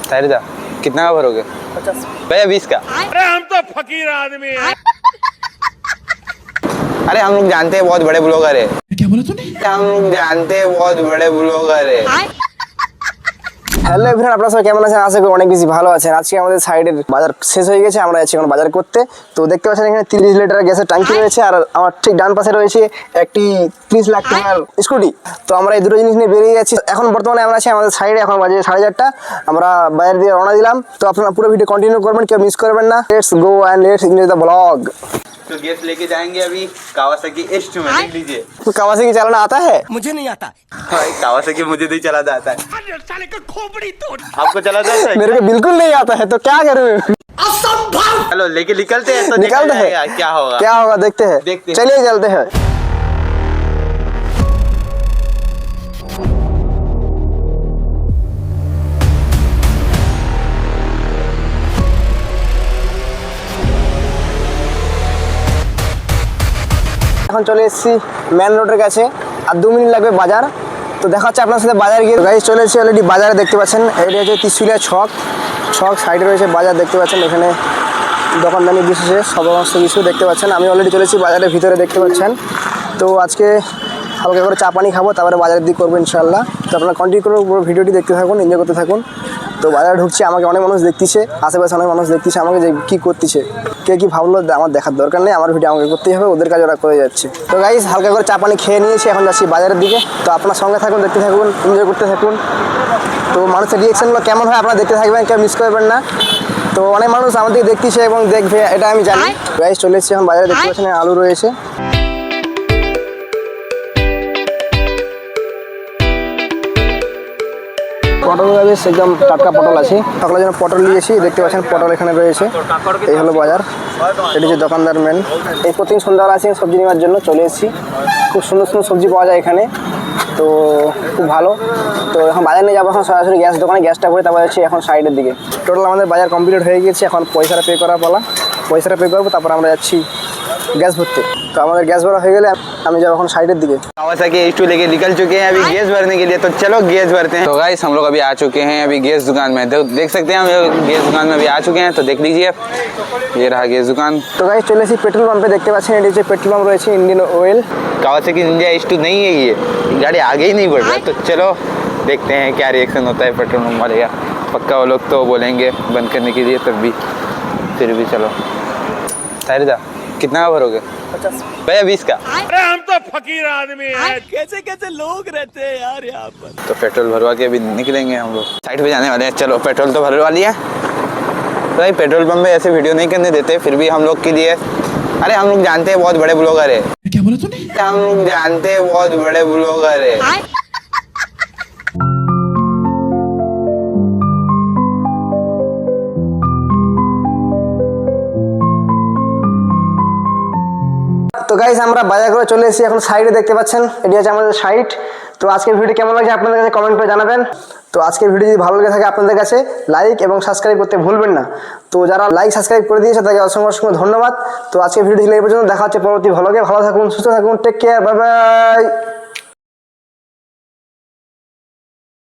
सारिदा कितना का भरोगे? 50 भैया 20 का। अरे हम तो फकीर आदमी हैं। अरे हम लोग जानते हैं बहुत बड़े ब्लॉगर है। क्या बोला तूने? हम लोग जानते हैं बहुत बड़े ब्लॉगर है। হ্যালো এভরিওয়ান, আপনারা সবাই কেমন আছেন? আশা করি অনেক বেশি ভালো আছেন। আজকে আমাদের সাইডের বাজার শেষ হয়ে গেছে, আমরা যাচ্ছি এখন বাজার করতে। তো দেখতে পাচ্ছেন এখানে 30 লিটার গ্যাসের ট্যাঙ্কি রয়েছে, আর আমার ঠিক ডান পাশে রয়েছে একটি 30 লাখ টাকার স্কুটি। তো আমরা এই দুটো জিনিস নিয়ে বেরিয়ে যাচ্ছি। এখন বর্তমানে আমরা আছি আমাদের সাইডে, এখন বাজে 4:30। আমরা বাজার দিয়ে রওনা দিলাম। তো আপনারা পুরো ভিডিও কন্টিনিউ করবেন, কেউ মিস করবেন না। Let's go and let's enjoy the blog. तो गैस लेके जाएंगे अभी कावासाकी एस्ट में, देख लीजिए। तो कावासाकी चलाना आता है? मुझे नहीं आता। भाई कावासाकी मुझे नहीं चलाता आता है। साले का खोपड़ी तोड़। आपको चलाता आता है? मेरे को बिल्कुल नहीं आता है, तो क्या करूँ? चलो लेके निकलते हैं, तो निकलते हैं। क्या होगा क्या होगा देखते हैं। चलिए चलते हैं। এখন চলে এসেছি মেন রোডের কাছে, আর 2 মিনিট লাগবে বাজার। তো দেখা হচ্ছে আপনার সাথে বাজার গিয়ে। গাইস চলে এসেছি অলরেডি বাজারে, দেখতে পাচ্ছেন এটা হচ্ছে ত্রিশুলিয়া ছক। সাইডে রয়েছে বাজার, দেখতে পাচ্ছেন এখানে দোকানদানি বিশেষে সমস্ত কিছু দেখতে পাচ্ছেন। আমি অলরেডি চলে এসেছি বাজারের ভিতরে, দেখতে পাচ্ছেন। তো আজকে হালকা করে চা পানি খাবো, তারপরে বাজারের দিক করবো ইনশাল্লাহ। তো আপনারা কন্টিনিউ করে পুরো ভিডিওটি দেখতে থাকুন, এনজয় করতে থাকুন। তো বাজারে ঢুকছি, আমাকে অনেক মানুষ দেখতেছে, আশেপাশে অনেক মানুষ দেখতেছে আমাকে যে কী করতেছে। কে কী ভাবলো আমার দেখার দরকার নেই, আমার ভিডিও আমাকে করতেই হবে, ওদের কাজ ওরা করে যাচ্ছে। তো গাইস হালকা করে চা পানি খেয়ে নিয়েছি, এখন যাচ্ছি বাজারের দিকে। তো আপনার সঙ্গে থাকুন, দেখতে থাকুন, এনজয় করতে থাকুন। তো মানুষের রিয়েকশনগুলো কেমন হয় আপনারা দেখতে থাকবেন, কেউ মিস করবেন না। তো অনেক মানুষ আমাদের দেখতেছে এবং দেখবে, এটা আমি জানি। গাইস চলে এসেছি এখন বাজারে, দেখতে পাচ্ছেন আলু রয়েছে। পটল বেশ একদম টাটকা পটল আছে। সকালের জন্য পটল নিয়েছি, দেখতে পাচ্ছেন পটল এখানে রয়েছে। এই হলো বাজার, এটি হচ্ছে দোকানদার মেন। এই প্রতিদিন সন্ধ্যাবেলা আসি সবজি নেওয়ার জন্য, চলে এসেছি। খুব সুন্দর সুন্দর সবজি পাওয়া যায় এখানে, তো খুব ভালো। তো এখন বাজার নিয়ে যাবো, এখন সরাসরি গ্যাস দোকানে গ্যাসটা করে তারপর যাচ্ছি এখন সাইডের দিকে। টোটাল আমাদের বাজার কমপ্লিট হয়ে গেছে, এখন পয়সাটা পে করার পালা। পয়সাটা পে করবো, তারপর আমরা যাচ্ছি গ্যাস ভরতে। তো আমাদের গ্যাস ভরা হয়ে गए, আমি যাব এখন সাইডের দিকে। कावासाकी एच2 लेके निकल चुके हैं अभी गैस भरने के लिए, तो चलो गैस भरते हैं। तो गाइस हम लोग अभी आ चुके हैं अभी गैस दुकान में, तो देख सकते हैं हम गैस दुकान में अभी आ चुके हैं। तो देख लीजिए ये रहा गैस दुकान। तो गाइस चले एসেছি पेट्रोल पंपे, देखते पाচ্ছেন এটি হচ্ছে पेट्रोल पंप রয়েছে इंडियन ऑयल। कावासाकी निंजा एच2 नहीं है, ये गाड़ी आगे ही नहीं बढ़ रहा। तो चलो देखते हैं क्या रिएक्शन होता है पेट्रोल पंप वाले का। पक्का वो लोग तो बोलेंगे बंद करने के लिए, तब भी फिर भी चलो। सारिदा कितना का भरोगे? 50 भैया 20 का। अरे हम तो फकीर आदमी हैं। कैसे कैसे लोग रहते हैं यार यहाँ पर। तो पेट्रोल भरवा के अभी निकलेंगे हम लोग, साइड पे जाने वाले हैं। चलो पेट्रोल तो भरवा लिया। तो भाई पेट्रोल पंप में ऐसे वीडियो नहीं करने देते, फिर भी हम लोग के लिए, अरे हम लोग जानते हैं बहुत बड़े ब्लॉगर है। क्या बोला तूने? हम लोग जानते हैं बहुत बड़े ब्लॉगर है। তো গাইস আমরা বাজার করে চলে এসেছি এখন সাইডে, দেখতে পাচ্ছেন এটি হচ্ছে আমাদের সাইড। তো আজকের ভিডিও কেমন লাগছে আপনাদের কাছে কমেন্ট করে জানাবেন। তো আজকের ভিডিও যদি ভালো লেগে থাকে আপনাদের কাছে লাইক এবং সাবস্ক্রাইব করতে ভুলবেন না। তো যারা লাইক সাবস্ক্রাইব করে দিয়েছে তাদেরকে অসংখ্য অসংখ্য ধন্যবাদ। তো আজকের ভিডিও এই পর্যন্ত, দেখা হচ্ছে পরবর্তী ভ্লগে। ভালো থাকুন, সুস্থ থাকুন, টেক কেয়ার, বাই বাই।